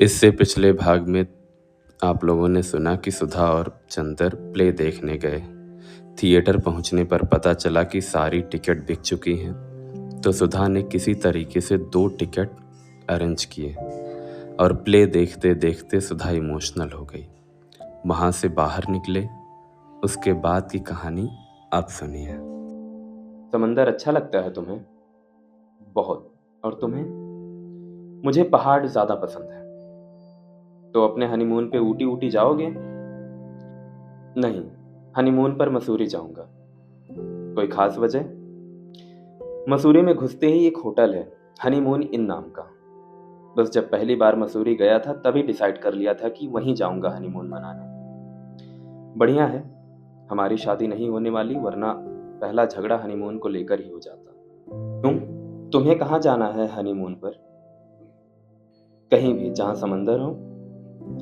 इससे पिछले भाग में आप लोगों ने सुना कि सुधा और चंदर प्ले देखने गए। थिएटर पहुंचने पर पता चला कि सारी टिकट बिक चुकी हैं, तो सुधा ने किसी तरीके से 2 टिकट अरेंज किए और प्ले देखते देखते सुधा इमोशनल हो गई। वहां से बाहर निकले, उसके बाद की कहानी आप सुनिए। समंदर अच्छा लगता है तुम्हें? बहुत। और तुम्हें? मुझे पहाड़ ज्यादा पसंद है। तो अपने हनीमून पे ऊटी ऊटी जाओगे? नहीं, हनीमून पर मसूरी जाऊंगा। कोई खास वजह? मसूरी में घुसते ही एक होटल है, हनीमून इन नाम का। बस जब पहली बार मसूरी गया था तभी डिसाइड कर लिया था कि वहीं जाऊंगा हनीमून मनाने। बढ़िया है, हमारी शादी नहीं होने वाली, वरना पहला झगड़ा हनीमून को लेकर ही हो जाता। तुम्हें कहाँ जाना है हनीमून पर? कहीं भी जहाँ समंदर हो।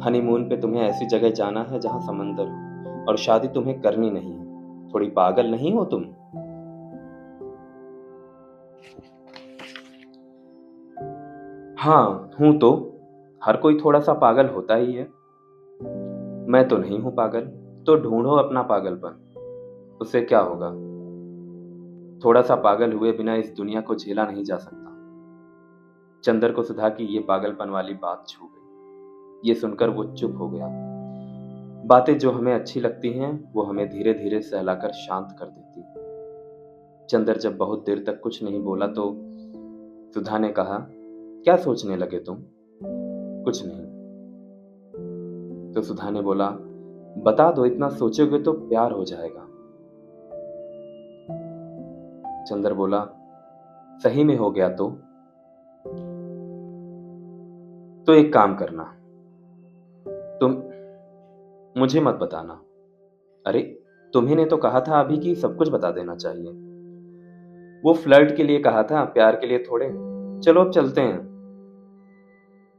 हनीमून पे तुम्हें ऐसी जगह जाना है जहाँ समंदर हो, और शादी तुम्हें करनी नहीं है। थोड़ी पागल नहीं हो तुम? हाँ हूं तो। हर कोई थोड़ा सा पागल होता ही है। मैं तो नहीं हूं पागल। तो ढूंढो अपना पागलपन, उससे क्या होगा। थोड़ा सा पागल हुए बिना इस दुनिया को झेला नहीं जा सकता। चंदर को सुधा की ये पागलपन वाली बात छू गई। ये सुनकर वो चुप हो गया। बातें जो हमें अच्छी लगती हैं वो हमें धीरे धीरे सहलाकर शांत कर देती। चंदर जब बहुत देर तक कुछ नहीं बोला तो सुधा ने कहा, क्या सोचने लगे तुम? कुछ नहीं। तो सुधा ने बोला, बता दो, इतना सोचोगे तो प्यार हो जाएगा। चंदर बोला, सही में हो गया तो एक काम करना, तुम मुझे मत बताना। अरे, तुम्ही ने तो कहा था अभी कि सब कुछ बता देना चाहिए। वो फ्लर्ट के लिए कहा था, प्यार के लिए थोड़े। चलो अब चलते हैं।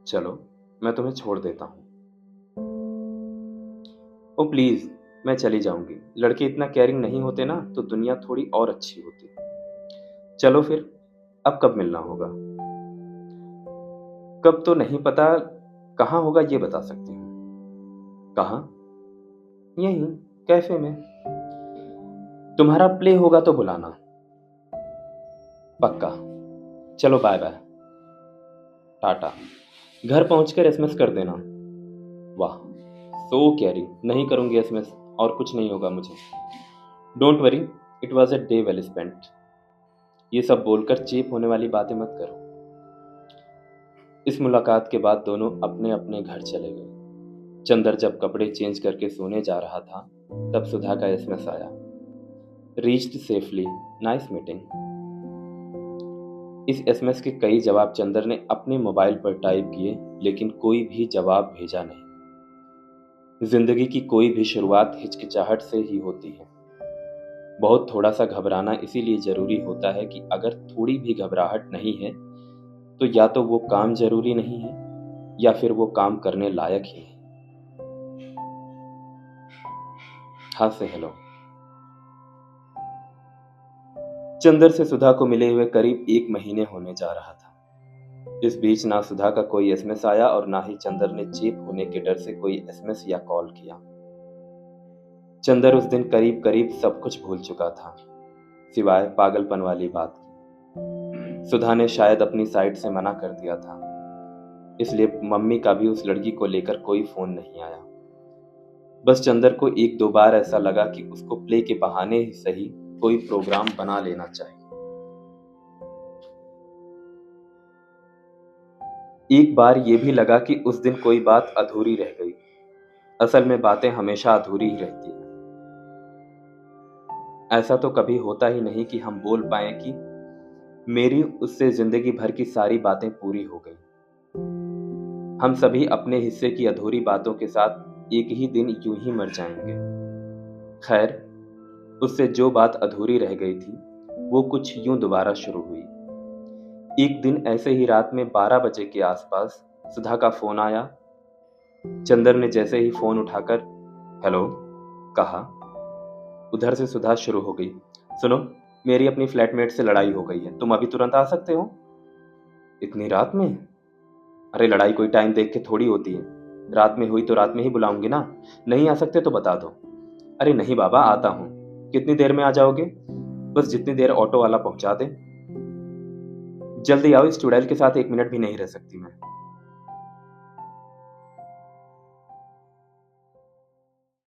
चलो, मैं तुम्हें छोड़ देता हूं। ओ प्लीज, मैं चली जाऊंगी। लड़के इतना केयरिंग नहीं होते ना, तो दुनिया थोड़ी और अच्छी होती। चलो फिर, अब कब मिलना होगा? कब तो नहीं पता, कहाँ होगा ये बता सकती हूँ। कहाँ? यहीं, कैफे में। तुम्हारा प्ले होगा तो बुलाना। पक्का। चलो बाय बाय, टाटा। घर पहुंचकर एसएमएस कर देना। वाह, सो केयरिंग। नहीं करूंगी एसएमएस, और कुछ नहीं होगा मुझे। Don't worry, it was a day well spent. ये सब बोलकर चीप होने वाली बातें मत करो। इस मुलाकात के बाद दोनों अपने अपने घर चले गए। चंदर जब कपड़े चेंज करके सोने जा रहा था तब सुधा का एसएमएस आया। Reached safely, nice meeting. इस एसएमएस के कई जवाब चंदर ने अपने मोबाइल पर टाइप किए, लेकिन कोई भी जवाब भेजा नहीं। जिंदगी की कोई भी शुरुआत हिचकिचाहट से ही होती है। बहुत थोड़ा सा घबराना इसीलिए जरूरी होता है कि अगर थोड़ी भी घबराहट नहीं है तो या तो वो काम जरूरी नहीं है या फिर वो काम करने लायक ही है। हाँ से हेलो। चंदर से सुधा को मिले हुए करीब 1 महीने होने जा रहा था। इस बीच ना सुधा का कोई एसएमएस आया और ना ही चंदर ने चीप होने के डर से कोई एसएमएस या कॉल किया। चंदर उस दिन करीब करीब सब कुछ भूल चुका था, सिवाय पागलपन वाली बात की। सुधा ने शायद अपनी साइड से मना कर दिया था, इसलिए मम्मी का भी उस लड़की को लेकर कोई फोन नहीं आया। बस चंदर को 1-2 बार ऐसा लगा कि उसको प्ले के बहाने ही सही कोई प्रोग्राम बना लेना चाहिए। एक बार ये भी लगा कि उस दिन कोई बात अधूरी रह गई। असल में बातें हमेशा अधूरी ही रहती हैं। ऐसा तो कभी होता ही नहीं कि हम बोल पाए कि मेरी उससे जिंदगी भर की सारी बातें पूरी हो गई। हम सभी अपने हिस्से की अधूरी बातों के साथ एक ही दिन यूं ही मर जाएंगे। खैर, उससे जो बात अधूरी रह गई थी वो कुछ यूं दोबारा शुरू हुई। एक दिन ऐसे ही रात में 12 बजे के आसपास सुधा का फोन आया। चंदर ने जैसे ही फोन उठाकर हेलो कहा, उधर से सुधा शुरू हो गई, सुनो, मेरी अपनी फ्लैटमेट से लड़ाई हो गई है, तुम अभी तुरंत आ सकते हो? इतनी रात में? अरे लड़ाई कोई टाइम देख के थोड़ी होती है। रात में हुई तो रात में ही बुलाऊंगी ना। नहीं आ सकते तो बता दो। अरे नहीं बाबा, आता हूँ। कितनी देर में आ जाओगे? बस जितनी देर ऑटो वाला पहुंचा दे। जल्दी आओ, इस चुड़ैल के साथ 1 मिनट भी नहीं रह सकती मैं।